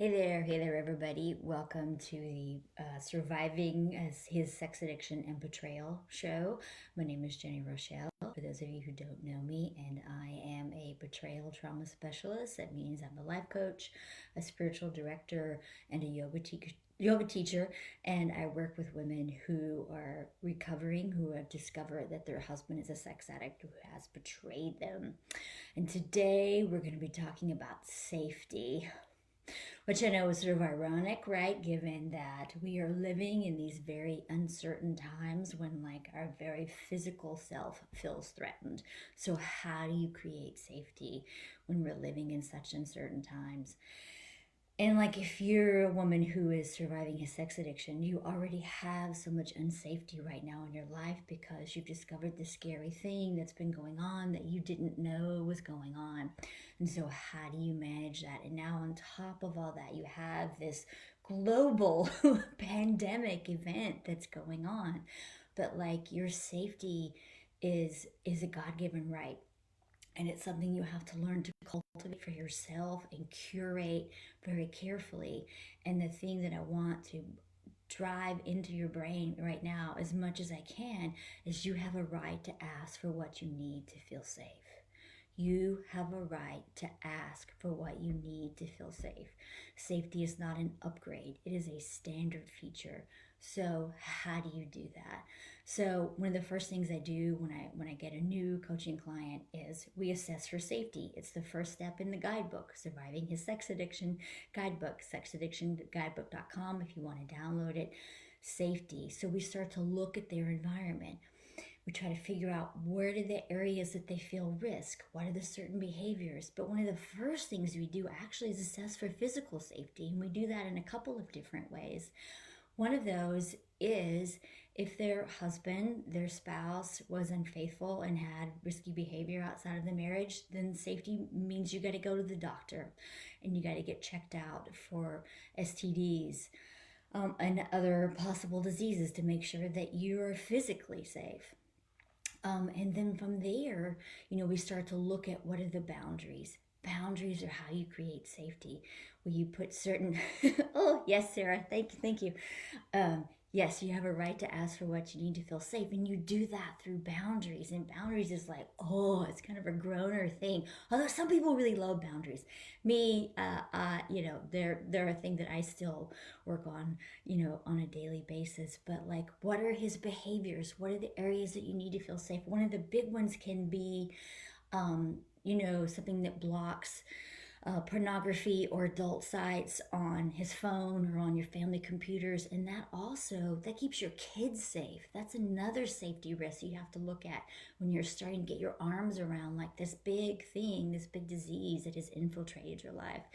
Hey there, everybody. Welcome to the Surviving as His Sex Addiction and Betrayal show. My name is Jenni Rochelle, for those of you who don't know me, and I am a betrayal trauma specialist. That means I'm a life coach, a spiritual director, and a yoga teacher, and I work with women who are recovering, who have discovered that their husband is a sex addict who has betrayed them. And today we're going to be talking about safety, which I know is sort of ironic, right? Given that we are living in these very uncertain times when, like, our very physical self feels threatened. So, how do you create safety when we're living in such uncertain times? And like, if you're a woman who is surviving a sex addiction, you already have so much unsafety right now in your life because you've discovered this scary thing that's been going on that you didn't know was going on. And so, how do you manage that? And now, on top of all that, you have this global pandemic event that's going on. But like, your safety is a God-given right, and it's something you have to learn to cultivate for yourself and curate very carefully. And the thing that I want to drive into your brain right now, as much as I can, is you have a right to ask for what you need to feel safe. You have a right to ask for what you need to feel safe. Safety is not an upgrade, it is a standard feature. So how do you do that? So one of the first things I do when I get a new coaching client is we assess for safety. It's the first step in the guidebook, Surviving His Sex Addiction Guidebook, sexaddictionguidebook.com if you want to download it. Safety. So we start to look at their environment. We try to figure out where are the areas that they feel risk, what are the certain behaviors. But one of the first things we do actually is assess for physical safety, and we do that in a couple of different ways. One of those is if their husband, their spouse, was unfaithful and had risky behavior outside of the marriage, then safety means you got to go to the doctor and you got to get checked out for STDs, and other possible diseases to make sure that you're physically safe. And then from there, we start to look at what are the boundaries. Boundaries are how you create safety. Where you put certain, oh, yes, Sarah, thank you. Yes, you have a right to ask for what you need to feel safe, and you do that through boundaries. And boundaries is like, oh, it's kind of a groaner thing. Although some people really love boundaries. Me, they're a thing that I still work on, on a daily basis. But like, what are his behaviors? What are the areas that you need to feel safe? One of the big ones can be, something that blocks pornography or adult sites on his phone or on your family computers. And that keeps your kids safe. That's another safety risk you have to look at when you're starting to get your arms around like this big thing, this big disease that has infiltrated your life.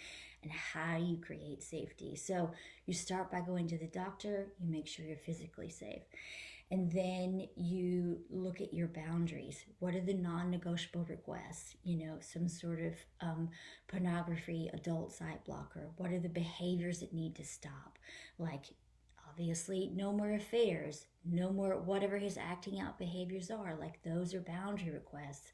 And how do you create safety? So you start by going to the doctor, you make sure you're physically safe. And then you look at your boundaries. What are the non-negotiable requests? Some sort of pornography, adult site blocker. What are the behaviors that need to stop? Like, obviously, no more affairs, no more whatever his acting out behaviors are. Like, those are boundary requests.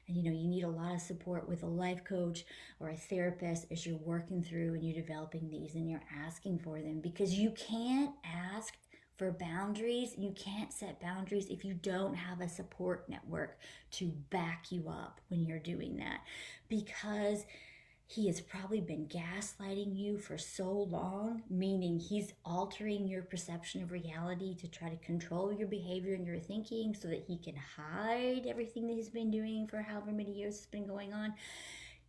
And you need a lot of support with a life coach or a therapist as you're working through and you're developing these and you're asking for them, because you can't ask for boundaries. You can't set boundaries if you don't have a support network to back you up when you're doing that, because he has probably been gaslighting you for so long, meaning he's altering your perception of reality to try to control your behavior and your thinking so that he can hide everything that he's been doing for however many years it's been going on.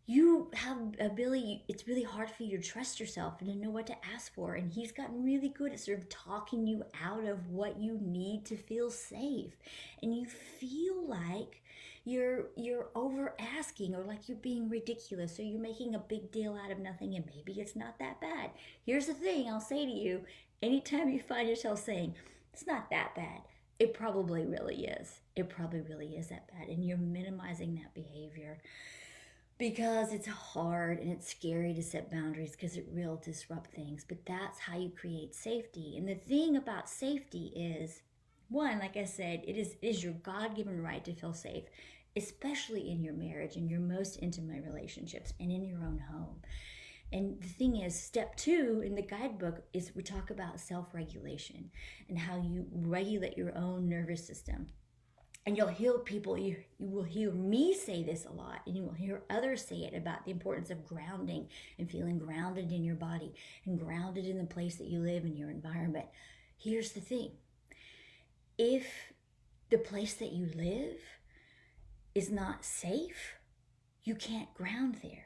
You have ability, it's really hard for you to trust yourself and to know what to ask for. And he's gotten really good at sort of talking you out of what you need to feel safe. And you feel like you're over asking, or like you're being ridiculous, or you're making a big deal out of nothing, and maybe it's not that bad. Here's the thing I'll say to you: anytime you find yourself saying it's not that bad, it probably really is. It probably really is that bad, and you're minimizing that behavior because it's hard and it's scary to set boundaries because it will disrupt things. But that's how you create safety. And the thing about safety is, one, like I said, it is your God-given right to feel safe, especially in your marriage, in your most intimate relationships, and in your own home. And the thing is, step 2 in the guidebook is we talk about self-regulation and how you regulate your own nervous system. And you'll hear people, you will hear me say this a lot, and you will hear others say it about the importance of grounding and feeling grounded in your body and grounded in the place that you live in your environment. Here's the thing. If the place that you live is not safe, you can't ground there.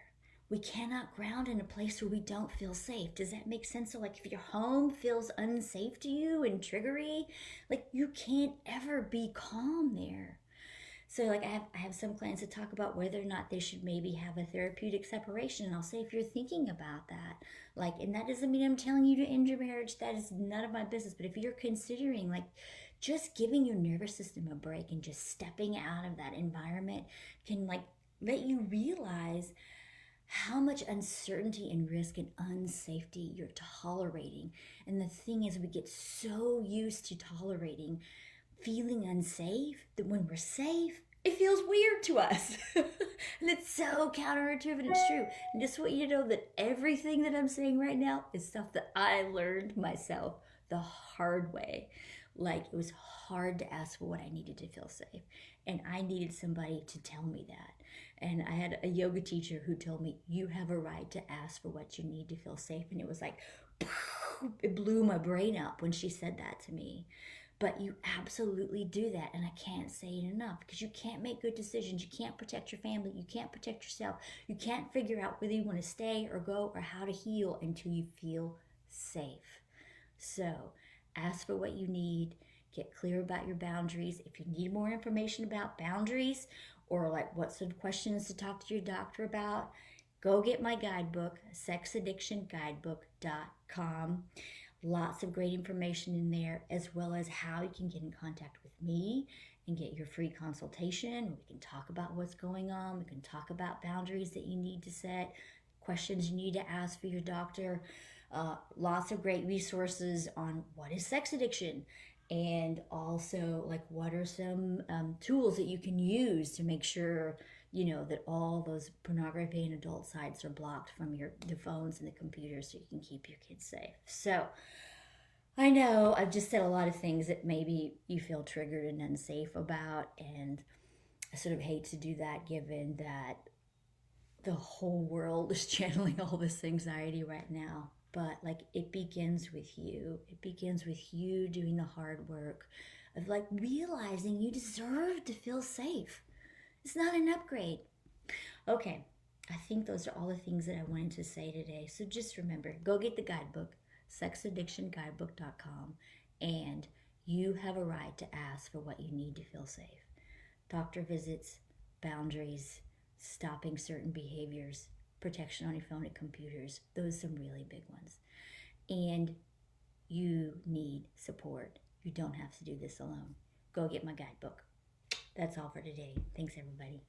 We cannot ground in a place where we don't feel safe. Does that make sense? So like if your home feels unsafe to you and triggery, like you can't ever be calm there. So like I have some clients that talk about whether or not they should maybe have a therapeutic separation. And I'll say, if you're thinking about that, like, and that doesn't mean I'm telling you to end your marriage. That is none of my business. But if you're considering like just giving your nervous system a break and just stepping out of that environment can like let you realize how much uncertainty and risk and unsafety you're tolerating. And the thing is, we get so used to tolerating feeling unsafe that when we're safe, it feels weird to us. And it's so counterintuitive, and it's true. And just want you to know that everything that I'm saying right now is stuff that I learned myself the hard way. Like, it was hard to ask for what I needed to feel safe. And I needed somebody to tell me that. And I had a yoga teacher who told me, you have a right to ask for what you need to feel safe. And it was like, it blew my brain up when she said that to me. But you absolutely do that. And I can't say it enough, because you can't make good decisions. You can't protect your family. You can't protect yourself. You can't figure out whether you want to stay or go or how to heal until you feel safe. So ask for what you need. Get clear about your boundaries. If you need more information about boundaries or like what sort of questions to talk to your doctor about, go get my guidebook, xoxoguidebook.com. Lots of great information in there, as well as how you can get in contact with me and get your free consultation. We can talk about what's going on. We can talk about boundaries that you need to set, questions you need to ask for your doctor. Lots of great resources on what is sex addiction, and also like what are some tools that you can use to make sure that all those pornography and adult sites are blocked from the phones and the computers, so you can keep your kids safe. So I know I've just said a lot of things that maybe you feel triggered and unsafe about, and I sort of hate to do that given that the whole world is channeling all this anxiety right now. But like, it begins with you. It begins with you doing the hard work of like realizing you deserve to feel safe. It's not an upgrade. Okay, I think those are all the things that I wanted to say today. So just remember, go get the guidebook, xoxoguidebook.com, and you have a right to ask for what you need to feel safe. Doctor visits, boundaries, stopping certain behaviors, protection on your phone and computers. Those are some really big ones. And you need support. You don't have to do this alone. Go get my guidebook. That's all for today. Thanks, everybody.